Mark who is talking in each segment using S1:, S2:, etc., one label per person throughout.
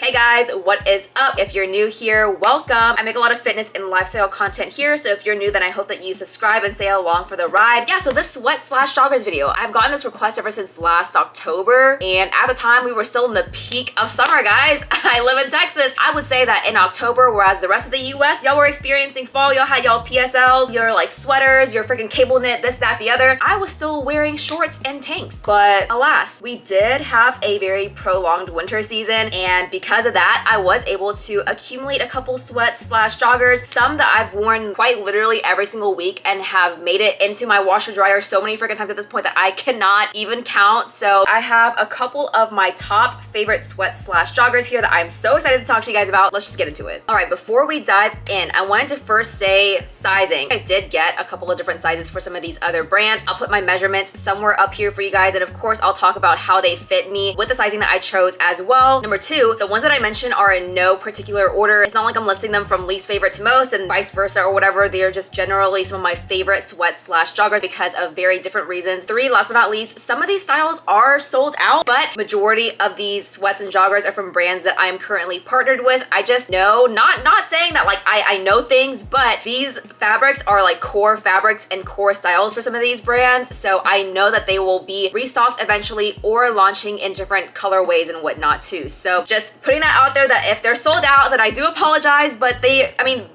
S1: Hey guys, what is up? If you're new here, welcome. I make a lot of fitness and lifestyle content here, so if you're new, then I hope that you subscribe and stay along for the ride. Yeah, so this sweat/joggers video, I've gotten this request ever since last October, and at the time we were still in the peak of summer, guys. I live in Texas. I would say that in October, whereas the rest of the US, y'all were experiencing fall, y'all had y'all PSLs, your like sweaters, your freaking cable knit, this, that, the other. I was still wearing shorts and tanks, but alas, we did have a very prolonged winter season, and because of that, I was able to accumulate a couple sweats/joggers, some that I've worn quite literally every single week and have made it into my washer dryer so many freaking times at this point that I cannot even count. So I have a couple of my top favorite sweats/joggers here that I'm so excited to talk to you guys about. Let's just get into it. All right, before we dive in, I wanted to first say sizing. I did get a couple of different sizes for some of these other brands. I'll put my measurements somewhere up here for you guys, and of course I'll talk about how they fit me with the sizing that I chose as well. Number two, the ones that I mentioned are in no particular order. It's not like I'm listing them from least favorite to most and vice versa or whatever. They're just generally some of my favorite sweats/joggers because of very different reasons. Three, last but not least, some of these styles are sold out, but majority of these sweats and joggers are from brands that I'm currently partnered with. I just know, not saying that like I know things, but these fabrics are like core fabrics and core styles for some of these brands. So I know that they will be restocked eventually or launching in different colorways and whatnot too. So just putting that out there that if they're sold out, then I do apologize, but they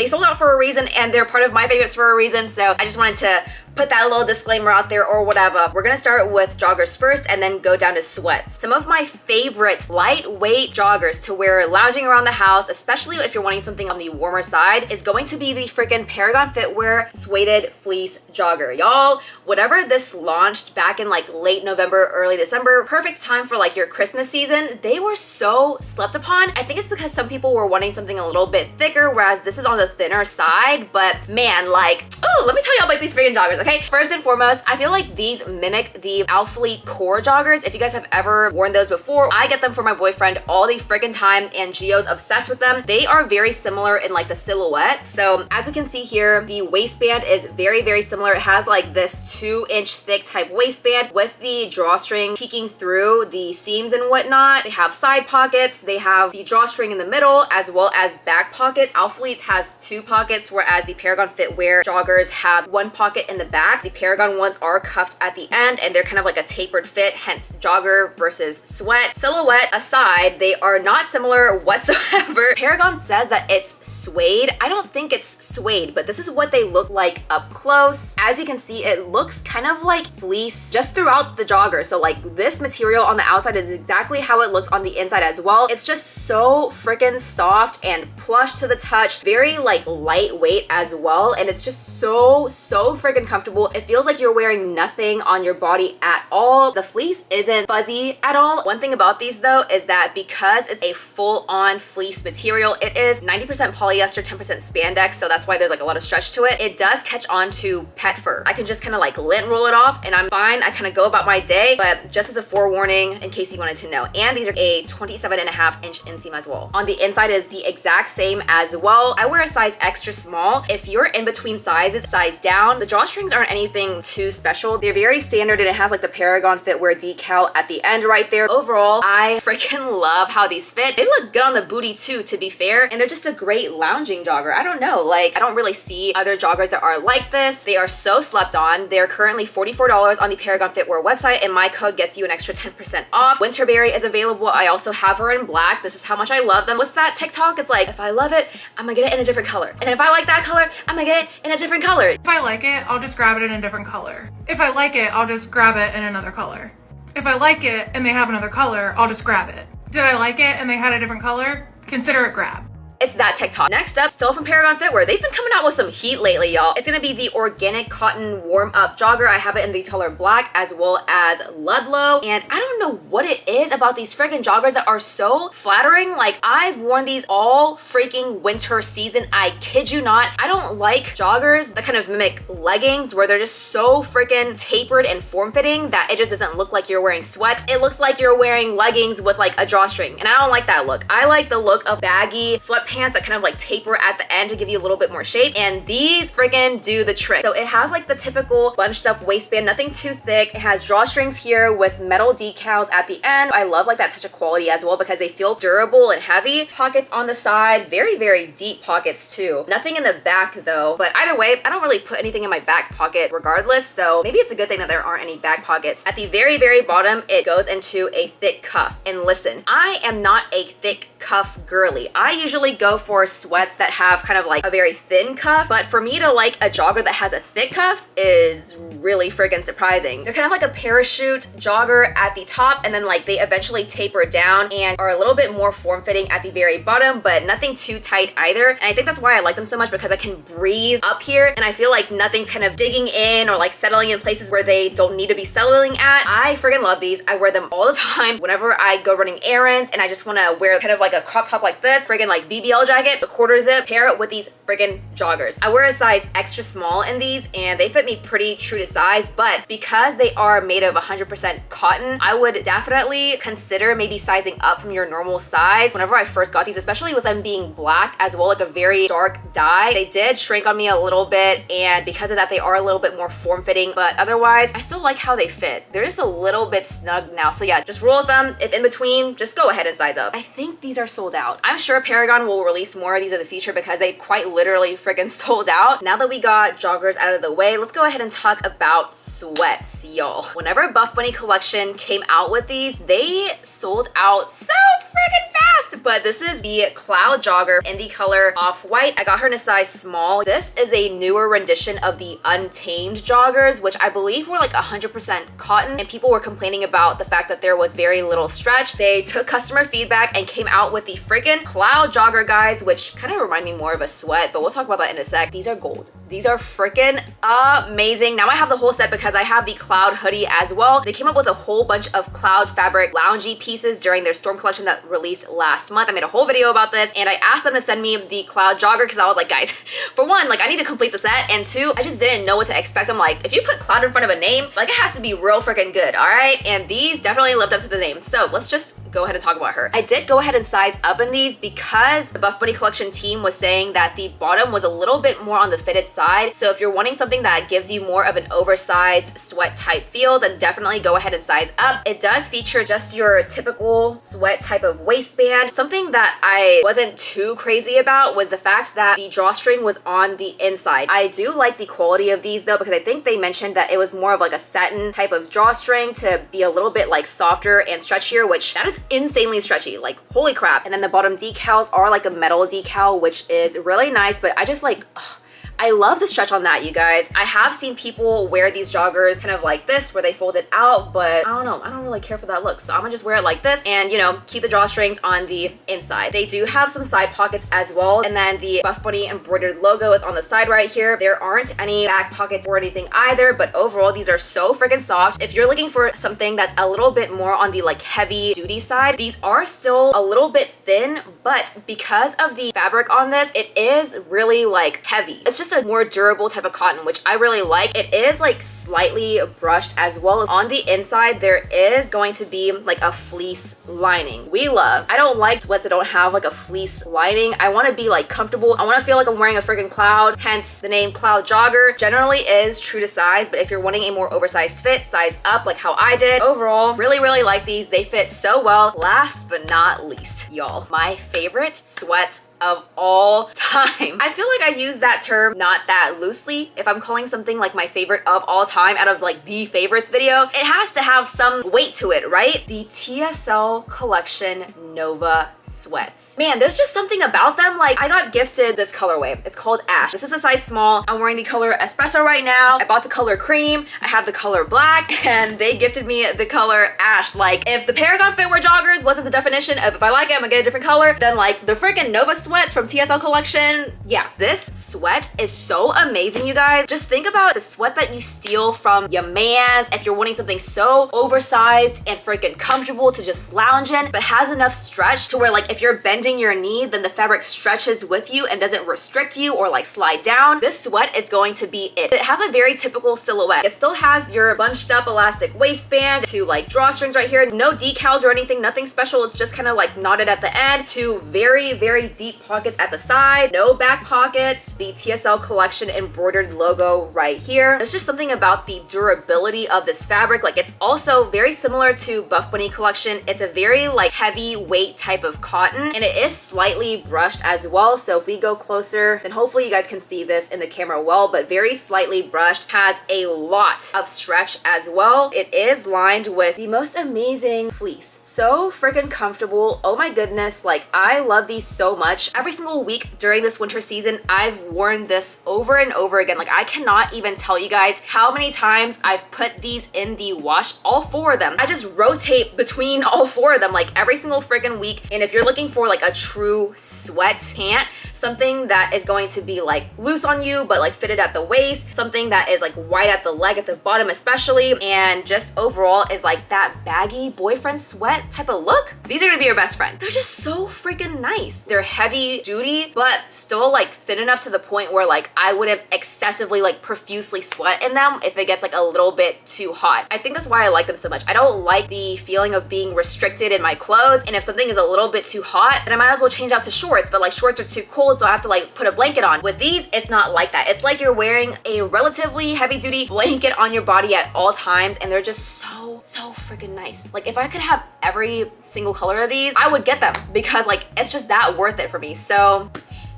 S1: sold out for a reason and they're part of my favorites for a reason. So I just wanted to put that little disclaimer out there or whatever. We're gonna start with joggers first and then go down to sweats. Some of my favorite lightweight joggers to wear lounging around the house, especially if you're wanting something on the warmer side, is going to be the freaking Paragon Fitwear Sueded Fleece Jogger. Y'all, whatever this launched back in like late November, early December, perfect time for like your Christmas season, they were so slept upon. I think it's because some people were wanting something a little bit thicker, whereas this is on the thinner side, but man, like, oh, let me tell y'all about these freaking joggers. Okay, first and foremost, I feel like these mimic the Alphalete core joggers. If you guys have ever worn those before, I get them for my boyfriend all the freaking time and Gio's obsessed with them. They are very similar in like the silhouette. So as we can see here, the waistband is very, very similar. It has like this 2-inch thick type waistband with the drawstring peeking through the seams and whatnot. They have side pockets. They have the drawstring in the middle as well as back pockets. Alphalete's has 2 pockets, whereas the Paragon Fitwear joggers have 1 pocket in the back. The Paragon ones are cuffed at the end and they're kind of like a tapered fit, hence jogger versus sweat. Silhouette aside, they are not similar whatsoever. Paragon says that it's suede. I don't think it's suede, but this is what they look like up close. As you can see, it looks kind of like fleece just throughout the jogger. So like this material on the outside is exactly how it looks on the inside as well. It's just so freaking soft and plush to the touch, very like lightweight as well, and it's just so freaking comfortable. It feels like you're wearing nothing on your body at all. The fleece isn't fuzzy at all. One thing about these though is that because it's a full-on fleece material, it is 90% polyester, 10% spandex, so that's why there's like a lot of stretch to it. It does catch on to pet fur. I can just kind of like lint roll it off and I'm fine. I kind of go about my day, but just as a forewarning in case you wanted to know. And these are a 27.5-inch inseam as well. On the inside is the exact same as well. I wear a size extra small. If you're in between sizes, size down, the drawstrings aren't anything too special. They're very standard and it has like the Paragon Fitwear decal at the end right there. Overall, I freaking love how these fit. They look good on the booty too, to be fair, and they're just a great lounging jogger. I don't know, like I don't really see other joggers that are like this. They are so slept on. They're currently $44 on the Paragon Fitwear website and my code gets you an extra 10% off. Winterberry is available. I also have her in black. This is how much I love them. What's that TikTok? It's like, if I love it, I'm gonna get it in a different color. And if I like that color, I'm gonna get it in a different color.
S2: If I like it, I'll just grab it in a different color. If I like it, I'll just grab it in another color. If I like it and they have another color, I'll just grab it. Did I like it and they had a different color? Consider it grab.
S1: It's that TikTok. Next up, still from Paragon Fitwear. They've been coming out with some heat lately, y'all. It's gonna be the organic cotton warm up jogger. I have it in the color black as well as Ludlow. And I don't know what it is about these freaking joggers that are so flattering. Like I've worn these all freaking winter season. I kid you not. I don't like joggers that kind of mimic leggings where they're just so freaking tapered and form-fitting that it just doesn't look like you're wearing sweats. It looks like you're wearing leggings with like a drawstring. And I don't like that look. I like the look of baggy sweatpants sweatpants that kind of like taper at the end to give you a little bit more shape, and these friggin' do the trick. So it has like the typical bunched up waistband, nothing too thick. It has drawstrings here with metal decals at the end. I love like that touch of quality as well because they feel durable and heavy. Pockets on the side, very, very deep pockets too. Nothing in the back though, but either way, I don't really put anything in my back pocket regardless, so maybe it's a good thing that there aren't any back pockets. At the very, very bottom, it goes into a thick cuff. And listen, I am not a thick cuff girly. I usually go for sweats that have kind of like a very thin cuff, but for me to like a jogger that has a thick cuff is really friggin' surprising. They're kind of like a parachute jogger at the top, and then like they eventually taper down and are a little bit more form-fitting at the very bottom, but nothing too tight either. And I think that's why I like them so much, because I can breathe up here and I feel like nothing's kind of digging in or like settling in places where they don't need to be settling at. I friggin' love these. I wear them all the time whenever I go running errands and I just want to wear kind of like a crop top like this, friggin' like BBL jacket, the quarter zip, pair it with these friggin' joggers. I wear a size extra small in these and they fit me pretty true to size, but because they are made of 100% cotton, I would definitely consider maybe sizing up from your normal size. Whenever I first got these, especially with them being black as well, like a very dark dye, they did shrink on me a little bit, and because of that they are a little bit more form-fitting, but otherwise I still like how they fit. They're just a little bit snug now, so yeah, just roll with them. If in between, just go ahead and size up. I think these are sold out. I'm sure Paragon will release more of these in the future because they quite literally freaking sold out. Now that we got joggers out of the way, let's go ahead and talk about sweats, y'all. Whenever Buffbunny Collection came out with these, they sold out so freaking fast, but this is the Cloud Jogger in the color Off-White. I got her in a size small. This is a newer rendition of the Untamed joggers, which I believe were like 100% cotton, and people were complaining about the fact that there was very little stretch. They took customer feedback and came out with the freaking Cloud Jogger, guys, which kind of remind me more of a sweat, but we'll talk about that in a sec. These are gold. These are freaking amazing. Now I have the whole set because I have the Cloud hoodie as well. They came up with a whole bunch of Cloud fabric loungy pieces during their Storm collection that released last month. I made a whole video about this, and I asked them to send me the Cloud Jogger because I was like, guys, for one, like I need to complete the set, and two, I just didn't know what to expect. I'm like, if you put Cloud in front of a name, like it has to be real freaking good, all right? And these definitely lived up to the name. So let's just go ahead and talk about her. I did go ahead and size up in these because the Buffbunny Collection team was saying that the bottom was a little bit more on the fitted side. So if you're wanting something that gives you more of an oversized sweat type feel, then definitely go ahead and size up. It does feature just your typical sweat type of waistband. Something that I wasn't too crazy about was the fact that the drawstring was on the inside. I do like the quality of these though, because I think they mentioned that it was more of like a satin type of drawstring to be a little bit like softer and stretchier, which that is insanely stretchy, like holy crap. And then the bottom decals are like a metal decal, which is really nice, but I just like, ugh, I love the stretch on that, you guys. I have seen people wear these joggers kind of like this where they fold it out, but I don't know, I don't really care for that look, so I'm gonna just wear it like this and, you know, keep the drawstrings on the inside. They do have some side pockets as well, and then the Buffbunny embroidered logo is on the side right here. There aren't any back pockets or anything either, but overall these are so freaking soft. If you're looking for something that's a little bit more on the like heavy duty side, these are still a little bit thin, but because of the fabric on this, it is really like heavy. It's just a more durable type of cotton, which I really like. It is like slightly brushed as well. On the inside, there is going to be like a fleece lining. We love. I don't like sweats that don't have like a fleece lining. I want to be like comfortable. I want to feel like I'm wearing a freaking Cloud, hence the name Cloud Jogger. Generally is true to size, but if you're wanting a more oversized fit, size up like how I did. Overall, really, really like these. They fit so well. Last but not least, y'all, my favorite sweats of all time. I feel like I use that term not that loosely. If I'm calling something like my favorite of all time out of like the favorites video, it has to have some weight to it, right? The TSL Collection Nova sweats. Man, there's just something about them. Like I got gifted this colorway. It's called Ash. This is a size small. I'm wearing the color Espresso right now. I bought the color Cream. I have the color Black, and they gifted me the color Ash. Like if the Paragon Fitwear joggers wasn't the definition of if I like it, I'm gonna get a different color, then like the freaking Nova sweats from TSL Collection, yeah, this sweat is so amazing, you guys. Just think about the sweat that you steal from your mans if you're wanting something so oversized and freaking comfortable to just lounge in, but has enough stretch to where like if you're bending your knee, then the fabric stretches with you and doesn't restrict you or like slide down. This sweat is going to be it. It has a very typical silhouette. It still has your bunched up elastic waistband to like drawstrings right here. No decals or anything, nothing special. It's just kind of like knotted at the end to very, very deep deep pockets at the side, no back pockets, the TSL Collection embroidered logo right here. There's just something about the durability of this fabric. Like, it's also very similar to Buffbunny Collection. It's a very like heavy weight type of cotton, and it is slightly brushed as well. So if we go closer, then hopefully you guys can see this in the camera well, but very slightly brushed, has a lot of stretch as well. It is lined with the most amazing fleece. So freaking comfortable. Oh my goodness, like I love these so much. Every single week during this winter season, I've worn this over and over again. Like, I cannot even tell you guys how many times I've put these in the wash, all 4 of them. I just rotate between all 4 of them like every single freaking week. And if you're looking for like a true sweat pant, something that is going to be like loose on you but like fitted at the waist, something that is like wide at the leg at the bottom especially, and just overall is like that baggy boyfriend sweat type of look, these are gonna be your best friend. They're just so freaking nice. They're heavy duty but still like thin enough to the point where like I wouldn't excessively like profusely sweat in them if it gets like a little bit too hot. I think that's why I like them so much. I don't like the feeling of being restricted in my clothes, and if something is a little bit too hot, then I might as well change out to shorts, but like shorts are too cold, so I have to like put a blanket on. With these, it's not like that. It's like you're wearing a relatively heavy duty blanket on your body at all times, and they're just so freaking nice. Like, if I could have every single color of these, I would get them because like it's just that worth it for me. So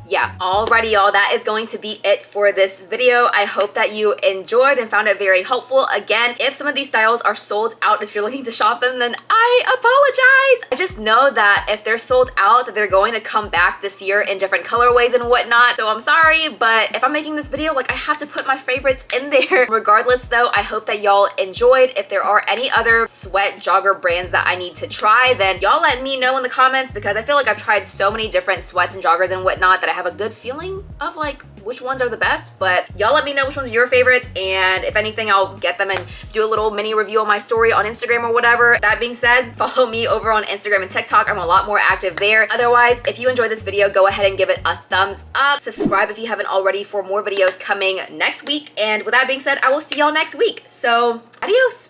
S1: yeah, alrighty y'all, that is going to be it for this video. I hope that you enjoyed and found it very helpful. Again, if some of these styles are sold out, if you're looking to shop them, then I apologize. I just know that if they're sold out, that they're going to come back this year in different colorways and whatnot. So I'm sorry, but if I'm making this video, like I have to put my favorites in there. Regardless though, I hope that y'all enjoyed. If there are any other sweat jogger brands that I need to try, then y'all let me know in the comments, because I feel like I've tried so many different sweats and joggers and whatnot that I have a good feeling of like which ones are the best. But y'all let me know which ones are your favorites, and if anything, I'll get them and do a little mini review on my story on Instagram or whatever. That being said, follow me over on Instagram and TikTok. I'm a lot more active there. Otherwise, if you enjoyed this video, go ahead and give it a thumbs up. Subscribe if you haven't already for more videos coming next week. And with that being said, I will see y'all next week. So adios.